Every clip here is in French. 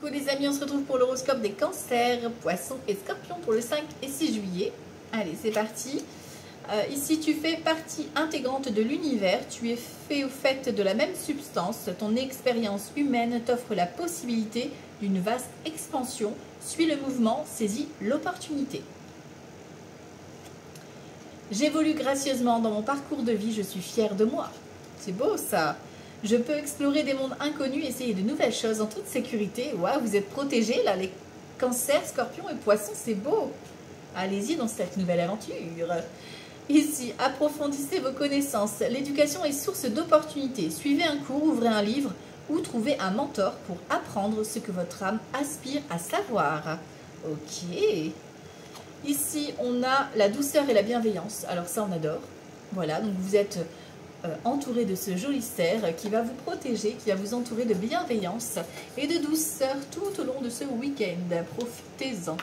Coucou les amis, on se retrouve pour l'horoscope des cancers, poissons et scorpions pour le 5 et 6 juillet. Allez, c'est parti. Ici, tu fais partie intégrante de l'univers, tu es fait au fait de la même substance. Ton expérience humaine t'offre la possibilité d'une vaste expansion. Suis le mouvement, saisis l'opportunité. J'évolue gracieusement dans mon parcours de vie, je suis fière de moi. C'est beau ça. Je peux explorer des mondes inconnus, essayer de nouvelles choses en toute sécurité. Waouh, vous êtes protégés là, les cancers, scorpions et poissons, c'est beau. Allez-y dans cette nouvelle aventure. Ici, approfondissez vos connaissances. L'éducation est source d'opportunités. Suivez un cours, ouvrez un livre ou trouvez un mentor pour apprendre ce que votre âme aspire à savoir. Ok. Ici, on a la douceur et la bienveillance. Alors ça, on adore. Voilà, donc vous êtes entouré de ce joli cerf qui va vous protéger, qui va vous entourer de bienveillance et de douceur tout au long de ce week-end. Profitez-en.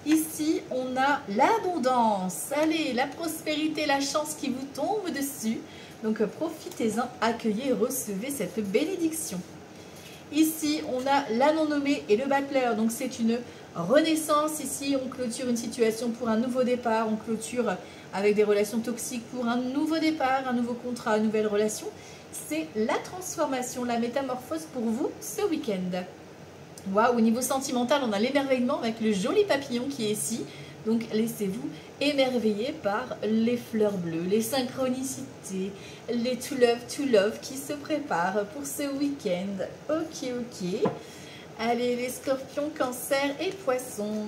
Ici, on a l'abondance. Allez, la prospérité, la chance qui vous tombe dessus. Donc, profitez-en, accueillez et recevez cette bénédiction. Ici, on a la non-nommée et le battleur. Donc, c'est une renaissance. Ici, on clôture une situation pour un nouveau départ. On clôture avec des relations toxiques pour un nouveau départ, un nouveau contrat, une nouvelle relation. C'est la transformation, la métamorphose pour vous ce week-end. Waouh, au niveau sentimental, on a l'émerveillement avec le joli papillon qui est ici. Donc, laissez-vous émerveiller par les fleurs bleues, les synchronicités, les to love qui se préparent pour ce week-end. Ok, ok. Allez, les scorpions, cancers et poissons.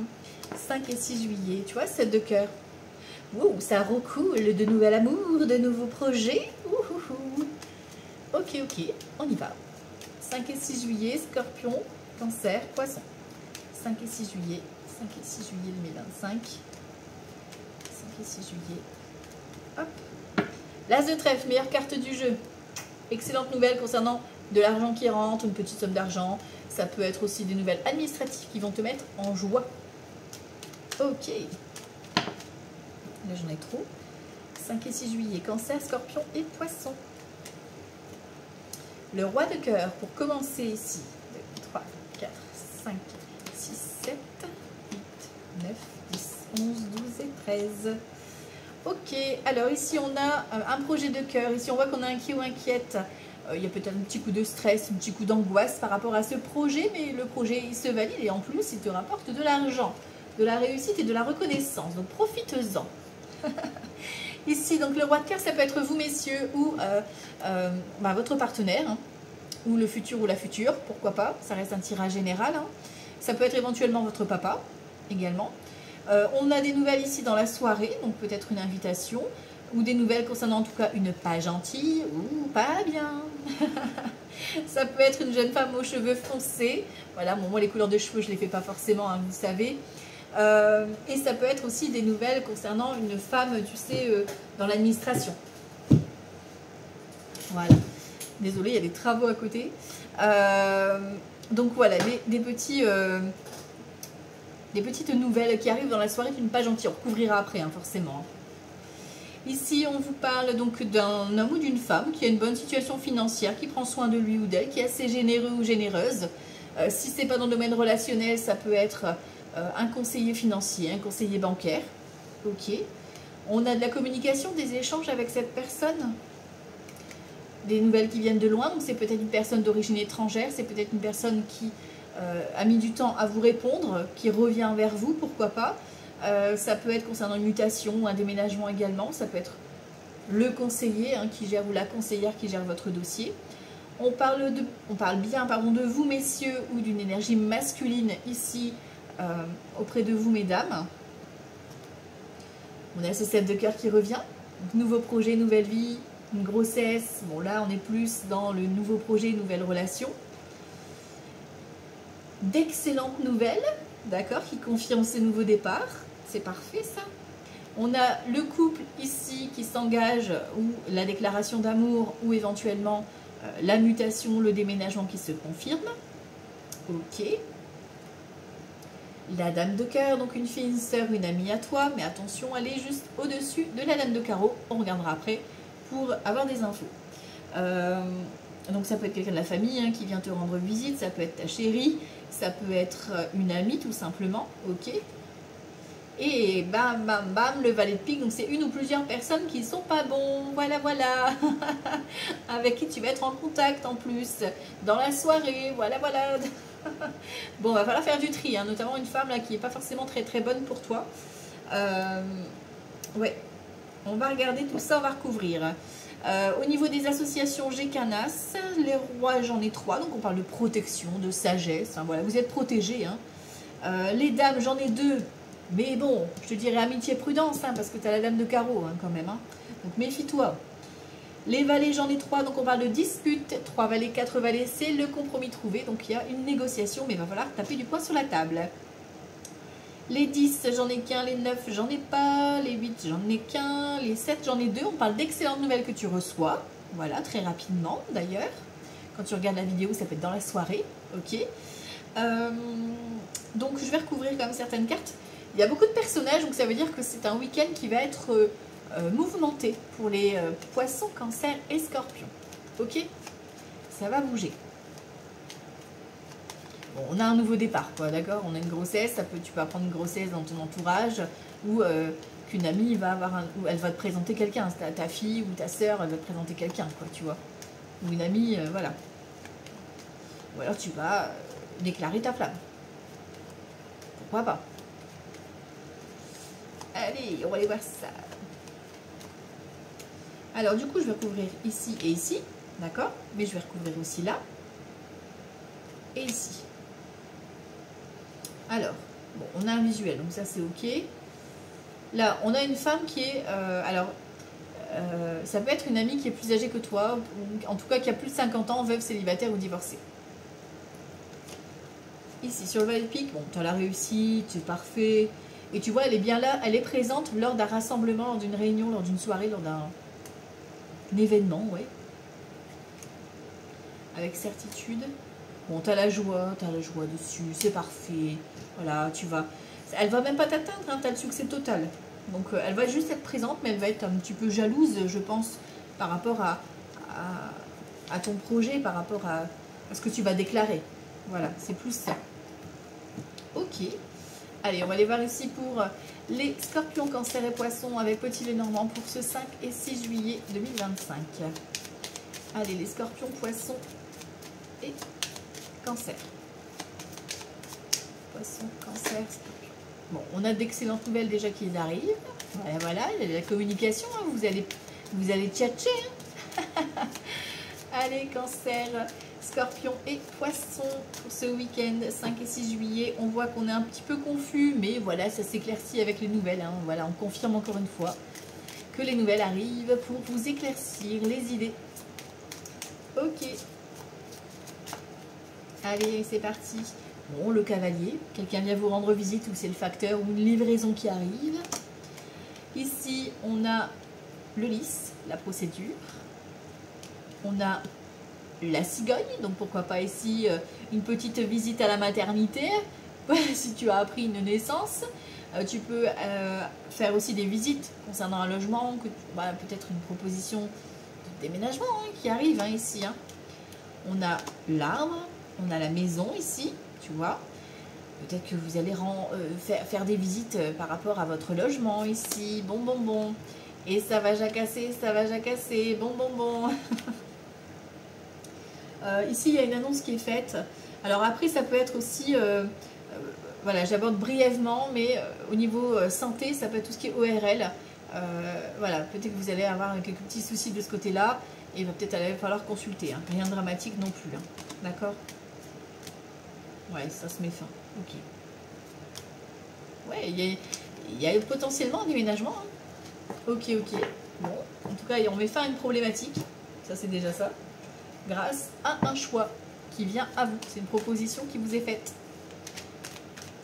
5 et 6 juillet. Tu vois, 7 de cœur. Ouh, ça recoule de nouvel amour, de nouveaux projets. Ouhouhou. Ok, ok, on y va. 5 et 6 juillet, scorpion, cancer, poisson. 5 et 6 juillet, 5 et 6 juillet 2025. 5 et 6 juillet. Hop. L'as de trèfle, meilleure carte du jeu. Excellente nouvelle concernant de l'argent qui rentre, une petite somme d'argent. Ça peut être aussi des nouvelles administratives qui vont te mettre en joie. Ok. Là, j'en ai trop. 5 et 6 juillet, cancer, scorpion et poisson. Le roi de cœur, pour commencer ici. 2, 3, 4, 5, 6, 7, 8, 9, 10, 11, 12 et 13. Ok, alors ici, on a un projet de cœur. Ici, on voit qu'on a inquiet ou inquiète. Il y a peut-être un petit coup de stress, un petit coup d'angoisse par rapport à ce projet, mais le projet, il se valide et en plus, il te rapporte de l'argent, de la réussite et de la reconnaissance. Donc, profite-en. Ici, donc le roi de cœur, ça peut être vous, messieurs, ou votre partenaire, hein, ou le futur ou la future, pourquoi pas, ça reste un tirage général. Hein. Ça peut être éventuellement votre papa, également. On a des nouvelles ici dans la soirée, donc peut-être une invitation, ou des nouvelles concernant en tout cas une pas gentille, ou pas bien. Ça peut être une jeune femme aux cheveux foncés. Voilà, bon, moi les couleurs de cheveux, je ne les fais pas forcément, hein, vous savez. Et ça peut être aussi des nouvelles concernant une femme, tu sais, dans l'administration. Voilà. Désolée, il y a des travaux à côté. Donc voilà, des petites nouvelles qui arrivent dans la soirée d'une pas gentille. On recouvrira après, hein, forcément. Ici, on vous parle donc d'un homme ou d'une femme qui a une bonne situation financière, qui prend soin de lui ou d'elle, qui est assez généreux ou généreuse. Si ce n'est pas dans le domaine relationnel, ça peut être un conseiller financier, un conseiller bancaire. Ok. On a de la communication, des échanges avec cette personne. Des nouvelles qui viennent de loin. Donc c'est peut-être une personne d'origine étrangère. C'est peut-être une personne qui a mis du temps à vous répondre, qui revient vers vous, pourquoi pas. Ça peut être concernant une mutation ou un déménagement également. Ça peut être le conseiller hein, qui gère ou la conseillère qui gère votre dossier. On parle bien de vous, messieurs, ou d'une énergie masculine ici, auprès de vous, mesdames. On a ce 7 de cœur qui revient. Nouveau projet, nouvelle vie, une grossesse. Bon, là, on est plus dans le nouveau projet, nouvelle relation. D'excellentes nouvelles, d'accord, qui confirment ces nouveaux départs. C'est parfait, ça. On a le couple ici qui s'engage, ou la déclaration d'amour, ou éventuellement la mutation, le déménagement qui se confirme. Ok. La dame de cœur, donc une fille, une sœur, une amie à toi, mais attention, elle est juste au-dessus de la dame de carreau, on regardera après pour avoir des infos. Donc ça peut être quelqu'un de la famille hein, qui vient te rendre visite, ça peut être ta chérie, ça peut être une amie tout simplement, ok. Et bam, bam, bam, le valet de pique, donc c'est une ou plusieurs personnes qui sont pas bons, voilà, voilà, avec qui tu vas être en contact en plus, dans la soirée, voilà, voilà. Bon, va falloir faire du tri, hein, notamment une femme là qui n'est pas forcément très très bonne pour toi. Ouais, on va regarder tout ça, on va recouvrir. Au niveau des associations, j'ai qu'un as, les rois, j'en ai 3, donc on parle de protection, de sagesse, hein, voilà, vous êtes protégés, hein. Les dames, j'en ai 2. Mais bon, je te dirais amitié prudence, hein, parce que tu as la dame de carreau hein, quand même. Hein. Donc méfie-toi. Les valets, j'en ai 3, donc on parle de dispute. 3 valets, 4 valets, c'est le compromis trouvé. Donc il y a une négociation, mais il va falloir taper du poing sur la table. Les 10, j'en ai qu'un. Les 9, j'en ai pas. Les 8, j'en ai qu'un. Les 7, j'en ai 2. On parle d'excellentes nouvelles que tu reçois. Voilà, très rapidement d'ailleurs. Quand tu regardes la vidéo, ça peut être dans la soirée. Ok. Donc je vais recouvrir quand même certaines cartes. Il y a beaucoup de personnages, donc ça veut dire que c'est un week-end qui va être mouvementé pour les poissons, cancers et scorpions. Ok, ça va bouger. Bon, on a un nouveau départ, quoi, d'accord. On a une grossesse, tu peux apprendre une grossesse dans ton entourage, ou qu'une amie va avoir ou elle va te présenter quelqu'un. Ta fille ou ta soeur, elle va te présenter quelqu'un, quoi, tu vois. Ou une amie, voilà. Ou alors tu vas déclarer ta flamme. Pourquoi pas? Allez, on va aller voir ça. Alors, du coup, je vais recouvrir ici et ici. D'accord? Mais je vais recouvrir aussi là. Et ici. Alors, bon, on a un visuel, donc ça, c'est OK. Là, on a une femme qui est... ça peut être une amie qui est plus âgée que toi, ou en tout cas qui a plus de 50 ans, veuve, célibataire ou divorcée. Ici, sur le valet de pique, bon, tu as la réussite, c'est parfait... Et tu vois, elle est bien là, elle est présente lors d'un rassemblement, lors d'une réunion, lors d'une soirée, lors d'un événement, ouais. Avec certitude. Bon, tu as la joie dessus, c'est parfait. Voilà, tu vas... Elle va même pas t'atteindre, hein, tu as le succès total. Donc, elle va juste être présente, mais elle va être un petit peu jalouse, je pense, par rapport à ton projet, par rapport à ce que tu vas déclarer. Voilà, c'est plus ça. Ok. Allez, on va aller voir ici pour les scorpions, cancer et poissons avec Petit Lenormand pour ce 5 et 6 juillet 2025. Allez, les scorpions, poissons et cancer. Poissons, cancer, scorpions. Bon, on a d'excellentes nouvelles déjà qui arrivent. Voilà, voilà, il y a la communication, hein, vous allez tchatcher. Hein. Allez, cancer, scorpion et poisson pour ce week-end 5 et 6 juillet. On voit qu'on est un petit peu confus, mais voilà, ça s'éclaircit avec les nouvelles. Hein. Voilà, on confirme encore une fois que les nouvelles arrivent pour vous éclaircir les idées. Ok. Allez, c'est parti. Bon, le cavalier, quelqu'un vient vous rendre visite ou c'est le facteur ou une livraison qui arrive. Ici, on a le lys, la procédure. On a la cigogne, donc pourquoi pas ici une petite visite à la maternité. Si tu as appris une naissance, tu peux faire aussi des visites concernant un logement, peut-être une proposition de déménagement hein, qui arrive hein, ici. Hein. On a l'arbre, on a la maison ici, tu vois. Peut-être que vous allez faire des visites par rapport à votre logement ici. Bon, bon, bon. Et ça va jacasser, bon, bon, bon. Ici, il y a une annonce qui est faite. Alors après, ça peut être aussi, voilà, j'aborde brièvement, mais au niveau santé, ça peut être tout ce qui est ORL. Voilà, peut-être que vous allez avoir quelques petits soucis de ce côté-là, et il va peut-être falloir consulter. Hein. Rien de dramatique non plus. Hein. D'accord? Ouais, ça se met fin. Ok. Ouais, il y a potentiellement un déménagement. Hein. Ok, ok. Bon, en tout cas, on met fin à une problématique. Ça, c'est déjà ça. Grâce à un choix qui vient à vous. C'est une proposition qui vous est faite.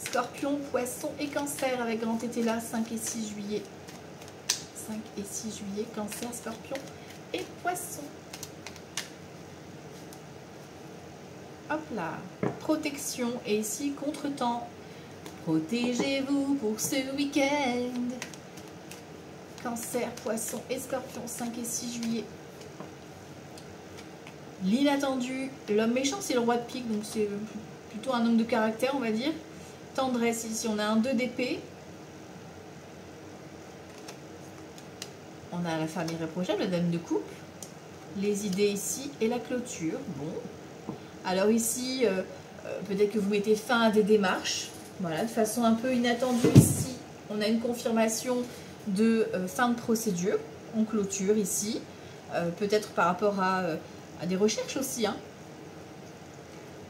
Scorpion, poisson et cancer avec grand tété là, 5 et 6 juillet. 5 et 6 juillet, cancer, scorpion et poisson. Hop là, protection et ici contretemps. Protégez-vous pour ce week-end. Cancer, poisson et scorpion, 5 et 6 juillet. L'inattendu, l'homme méchant c'est le roi de pique, donc plutôt un homme de caractère, on va dire. Tendresse, ici on a un 2 d'épée. On a la femme irréprochable, la dame de coupe. Les idées ici et la clôture. Bon. Alors ici, peut-être que vous mettez fin à des démarches. Voilà, de façon un peu inattendue ici. On a une confirmation de fin de procédure. On clôture ici. Peut-être par rapport à des recherches aussi. Hein.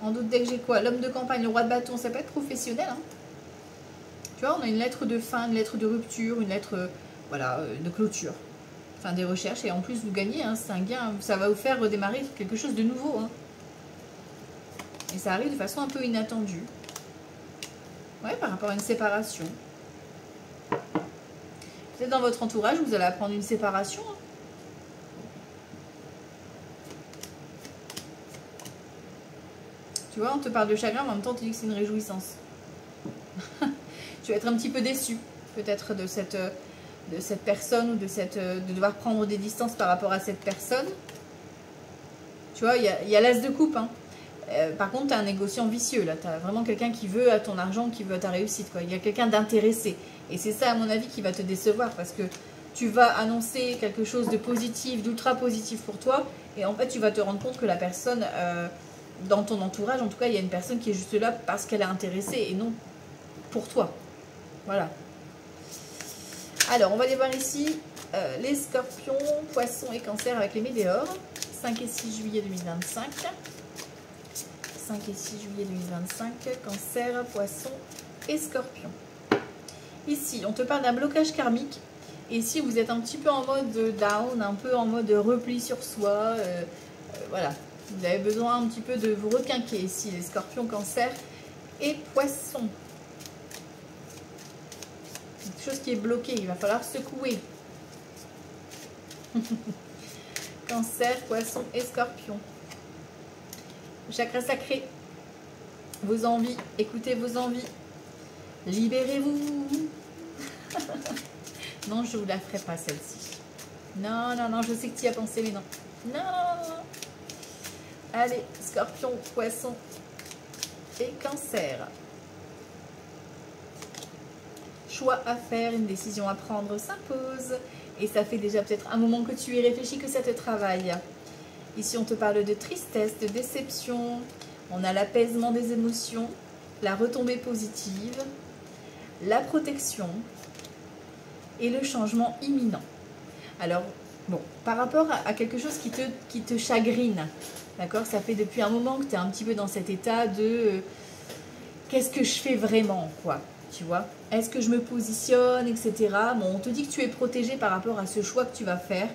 En d'autres decks, j'ai quoi? L'homme de campagne, le roi de bâton, ça peut être professionnel. Hein. Tu vois, on a une lettre de fin, une lettre de rupture, une lettre voilà, de clôture. Enfin, des recherches. Et en plus, vous gagnez. Hein, c'est un gain. Ça va vous faire redémarrer quelque chose de nouveau. Hein. Et ça arrive de façon un peu inattendue. Ouais, par rapport à une séparation. Peut-être dans votre entourage, vous allez apprendre une séparation. Hein. Tu vois, on te parle de chagrin, mais en même temps, on te dit que c'est une réjouissance. Tu vas être un petit peu déçu, peut-être, de cette personne ou de devoir prendre des distances par rapport à cette personne. Tu vois, il y a l'as de coupe. Hein. Par contre, tu as un négociant vicieux. Là, tu as vraiment quelqu'un qui veut à ton argent, qui veut à ta réussite. Quoi. Il y a quelqu'un d'intéressé. Et c'est ça, à mon avis, qui va te décevoir. Parce que tu vas annoncer quelque chose de positif, d'ultra positif pour toi. Et en fait, tu vas te rendre compte que la personne... dans ton entourage, en tout cas, il y a une personne qui est juste là parce qu'elle est intéressée et non pour toi. Voilà. Alors, on va aller voir ici les scorpions, poissons et cancers avec les météores. 5 et 6 juillet 2025. 5 et 6 juillet 2025. Cancer, poissons et scorpions. Ici, on te parle d'un blocage karmique. Et ici, vous êtes un petit peu en mode down, un peu en mode repli sur soi. Voilà. Vous avez besoin un petit peu de vous requinquer ici, les scorpions, cancer et poissons. Quelque chose qui est bloqué, il va falloir secouer. Cancer, poissons et scorpions. Chakra sacré. Vos envies, écoutez vos envies. Libérez-vous. Non, je ne vous la ferai pas celle-ci. Non, non, non, je sais que tu y as pensé, mais non. Non, non, non. Allez, scorpion, poisson et cancer. Choix à faire, une décision à prendre s'impose. Et ça fait déjà peut-être un moment que tu y réfléchis, que ça te travaille. Ici, on te parle de tristesse, de déception. On a l'apaisement des émotions, la retombée positive, la protection et le changement imminent. Alors, bon, par rapport à quelque chose qui te chagrine, d'accord, ça fait depuis un moment que tu es un petit peu dans cet état de qu'est-ce que je fais vraiment, quoi, tu vois, est-ce que je me positionne, etc. Bon, on te dit que tu es protégé par rapport à ce choix que tu vas faire,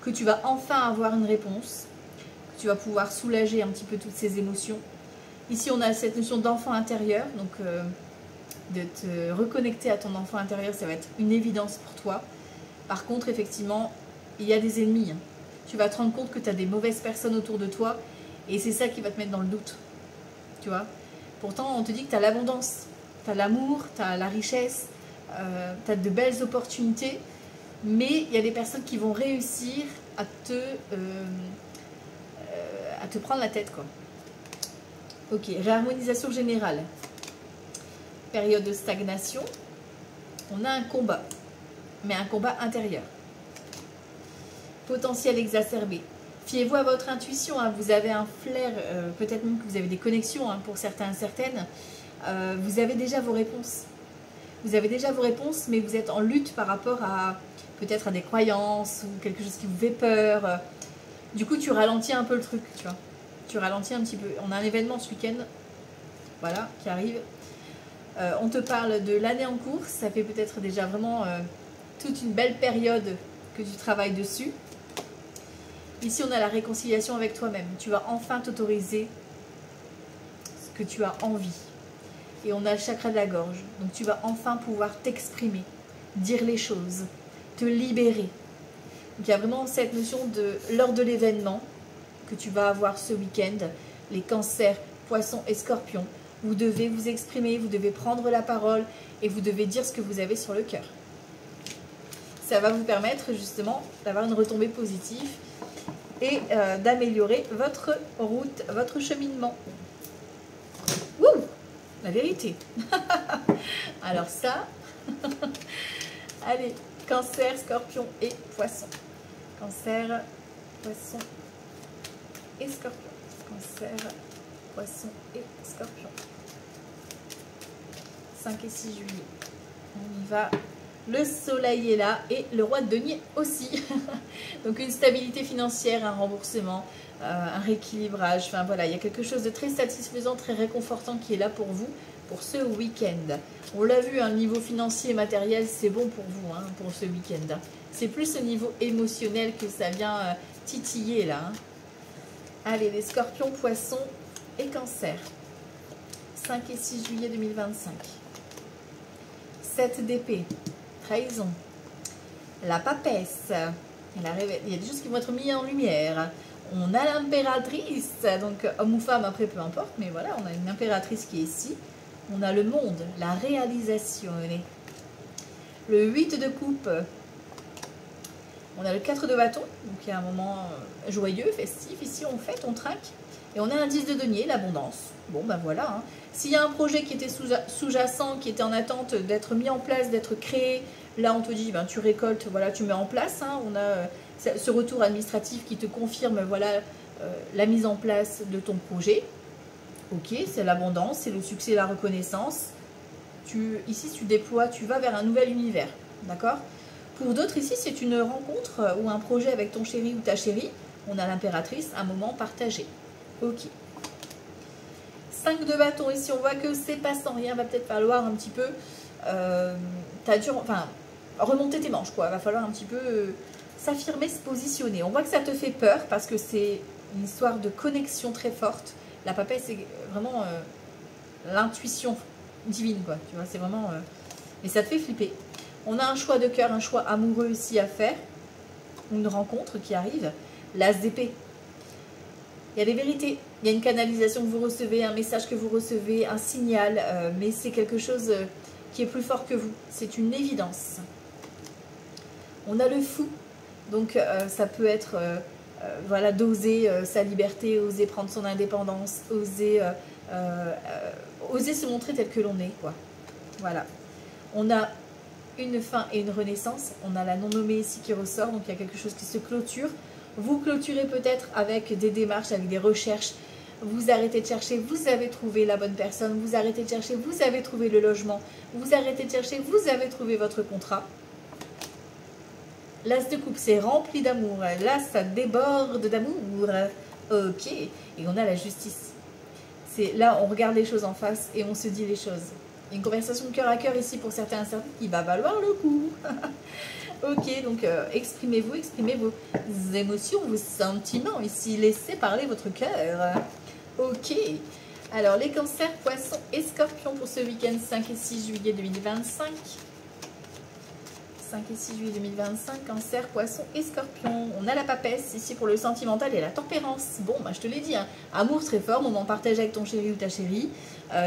que tu vas enfin avoir une réponse, que tu vas pouvoir soulager un petit peu toutes ces émotions. Ici, on a cette notion d'enfant intérieur, donc de te reconnecter à ton enfant intérieur, ça va être une évidence pour toi. Par contre, effectivement, il y a des ennemis. Tu vas te rendre compte que tu as des mauvaises personnes autour de toi et c'est ça qui va te mettre dans le doute. Tu vois. Pourtant, on te dit que tu as l'abondance, tu as l'amour, tu as la richesse, tu as de belles opportunités, mais il y a des personnes qui vont réussir à te prendre la tête, quoi. Ok, réharmonisation générale. Période de stagnation. On a un combat, mais un combat intérieur. Potentiel exacerbé. Fiez-vous à votre intuition, hein. Vous avez un flair, peut-être même que vous avez des connexions, hein, pour certains et certaines. Vous avez déjà vos réponses. Vous avez déjà vos réponses, mais vous êtes en lutte par rapport à peut-être à des croyances ou quelque chose qui vous fait peur. Du coup, tu ralentis un peu le truc, tu vois. Tu ralentis un petit peu. On a un événement ce week-end, voilà, qui arrive. On te parle de l'année en cours. Ça fait peut-être déjà vraiment toute une belle période que tu travailles dessus. Ici, on a la réconciliation avec toi-même. Tu vas enfin t'autoriser ce que tu as envie. Et on a le chakra de la gorge. Donc, tu vas enfin pouvoir t'exprimer, dire les choses, te libérer. Donc, il y a vraiment cette notion de, lors de l'événement que tu vas avoir ce week-end, les cancers, poissons et scorpions, vous devez vous exprimer, vous devez prendre la parole et vous devez dire ce que vous avez sur le cœur. Ça va vous permettre justement d'avoir une retombée positive et d'améliorer votre route, votre cheminement. la vérité. Alors ça, allez, Cancer, Scorpion et Poisson. Cancer, Poisson et Scorpion. Cancer, Poisson et Scorpion. 5 et 6 juillet. On y va. Le soleil est là et le roi de denier aussi. Donc une stabilité financière, un remboursement, un rééquilibrage. Enfin voilà, il y a quelque chose de très satisfaisant, très réconfortant qui est là pour vous, pour ce week-end. On l'a vu, un niveau financier et matériel, c'est bon pour vous, hein, pour ce week-end. C'est plus au niveau émotionnel que ça vient titiller là. Hein. Allez, les scorpions, poissons et cancer. 5 et 6 juillet 2025. 7 d'épée. Trahison. La papesse. Il y a des choses qui vont être mises en lumière. On a l'impératrice, donc homme ou femme, après peu importe, mais voilà, on a une impératrice qui est ici. On a le monde, la réalisation. Le 8 de coupe. On a le 4 de bâton, donc il y a un moment joyeux, festif. Ici, on fête, on trinque. Et on a un 10 de denier, l'abondance. Bon, ben voilà. Hein. S'il y a un projet qui était sous-jacent, qui était en attente d'être mis en place, d'être créé, là, on te dit, ben, tu récoltes, voilà, tu mets en place. Hein. On a ce retour administratif qui te confirme, voilà, la mise en place de ton projet. Ok, c'est l'abondance, c'est le succès, la reconnaissance. Ici, tu déploies, tu vas vers un nouvel univers. D'accord ? Pour d'autres, ici, c'est une rencontre ou un projet avec ton chéri ou ta chérie. On a l'impératrice, un moment partagé. Ok. 5 de bâton, ici on voit que c'est pas sans rien, va peut-être falloir un petit peu remonter tes manches, quoi. Va falloir un petit peu s'affirmer, se positionner. On voit que ça te fait peur parce que c'est une histoire de connexion très forte. La papesse, c'est vraiment l'intuition divine, quoi. Tu vois, c'est vraiment... Et ça te fait flipper. On a un choix de cœur, un choix amoureux ici à faire. Une rencontre qui arrive. L'as d'épée. Il y a des vérités, il y a une canalisation que vous recevez, un message que vous recevez, un signal, mais c'est quelque chose qui est plus fort que vous. C'est une évidence. On a le fou, donc ça peut être voilà, d'oser sa liberté, oser prendre son indépendance, oser se montrer tel que l'on est, quoi. Voilà. On a une fin et une renaissance. On a la non-nommée ici qui ressort, donc il y a quelque chose qui se clôture. Vous clôturez peut-être avec des démarches, avec des recherches. Vous arrêtez de chercher, vous avez trouvé la bonne personne. Vous arrêtez de chercher, vous avez trouvé le logement. Vous arrêtez de chercher, vous avez trouvé votre contrat. L'as de coupe, c'est rempli d'amour. Là, ça déborde d'amour. Ok. Et on a la justice. Là, on regarde les choses en face et on se dit les choses. Une conversation de cœur à cœur ici pour certains et certaines qui va valoir le coup. Ok, donc exprimez-vous, exprimez vos émotions, vos sentiments ici. Laissez parler votre cœur. Ok. Alors, les cancers, poissons et scorpions pour ce week-end 5 et 6 juillet 2025. 5 et 6 juillet 2025, cancer, poisson et scorpion. On a la papesse ici pour le sentimental et la tempérance. Bon, bah, je te l'ai dit, hein, amour très fort, moment partagé avec ton chéri ou ta chérie.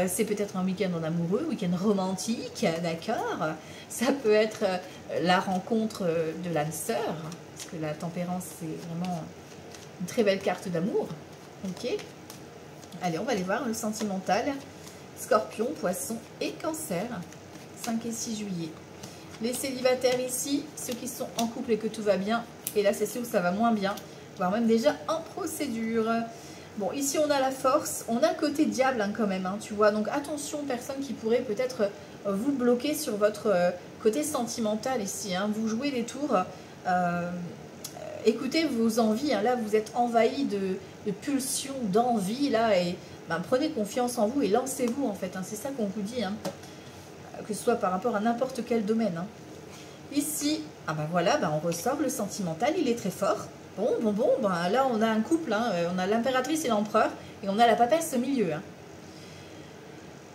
C'est peut-être un week-end en amoureux, week-end romantique, d'accord. Ça peut être la rencontre de l'âme sœur, parce que la tempérance, c'est vraiment une très belle carte d'amour. Ok. Allez, on va aller voir le sentimental. Scorpion, poisson et cancer. 5 et 6 juillet. Les célibataires ici, ceux qui sont en couple et que tout va bien. Et là, c'est ceux où ça va moins bien, voire même déjà en procédure. Bon, ici, on a la force. On a le côté diable hein, quand même, hein, tu vois. Donc, attention, personne qui pourrait peut-être vous bloquer sur votre côté sentimental ici. Hein. Vous jouez des tours. Écoutez vos envies. Hein. Là, vous êtes envahi de pulsions, d'envie. Là, et ben, prenez confiance en vous et lancez-vous, en fait. Hein. C'est ça qu'on vous dit, hein. Que ce soit par rapport à n'importe quel domaine. Hein. Ici, ah ben voilà, ben on ressort le sentimental, il est très fort. Bon, ben là on a un couple, hein, on a l'impératrice et l'empereur, et on a la papesse au milieu. Hein.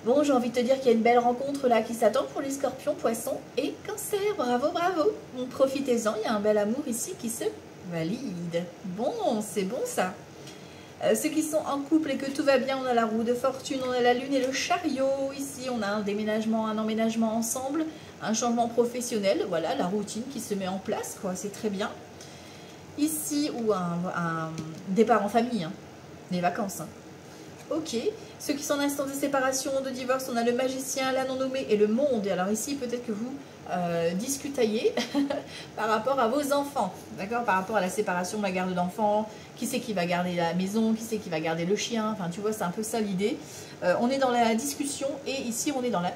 Bon, j'ai envie de te dire qu'il y a une belle rencontre là qui s'attend pour les scorpions, poissons et cancer. Bravo, bravo. Profitez-en, il y a un bel amour ici qui se valide. Bon, c'est bon ça. Ceux qui sont en couple et que tout va bien, on a la roue de fortune, on a la lune et le chariot. Ici, on a un déménagement, un emménagement ensemble, un changement professionnel. Voilà, la routine qui se met en place, quoi. C'est très bien. Ici, ou un départ en famille, hein, des vacances. Hein. Ok. Ceux qui sont en instance de séparation, de divorce, on a le magicien, la non-nommée et le monde. Et alors ici, peut-être que vous discutaillez par rapport à vos enfants, d'accord? Par rapport à la séparation, la garde d'enfants, qui c'est qui va garder la maison, qui c'est qui va garder le chien, enfin tu vois, c'est un peu ça l'idée. On est dans la discussion et ici on est dans la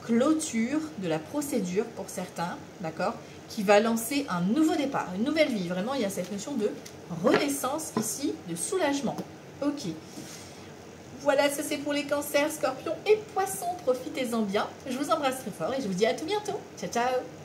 clôture de la procédure pour certains, d'accord? Qui va lancer un nouveau départ, une nouvelle vie. Vraiment, il y a cette notion de renaissance ici, de soulagement. Ok. Voilà, ça c'est pour les cancers, scorpions et poissons. Profitez-en bien. Je vous embrasse très fort et je vous dis à tout bientôt. Ciao, ciao!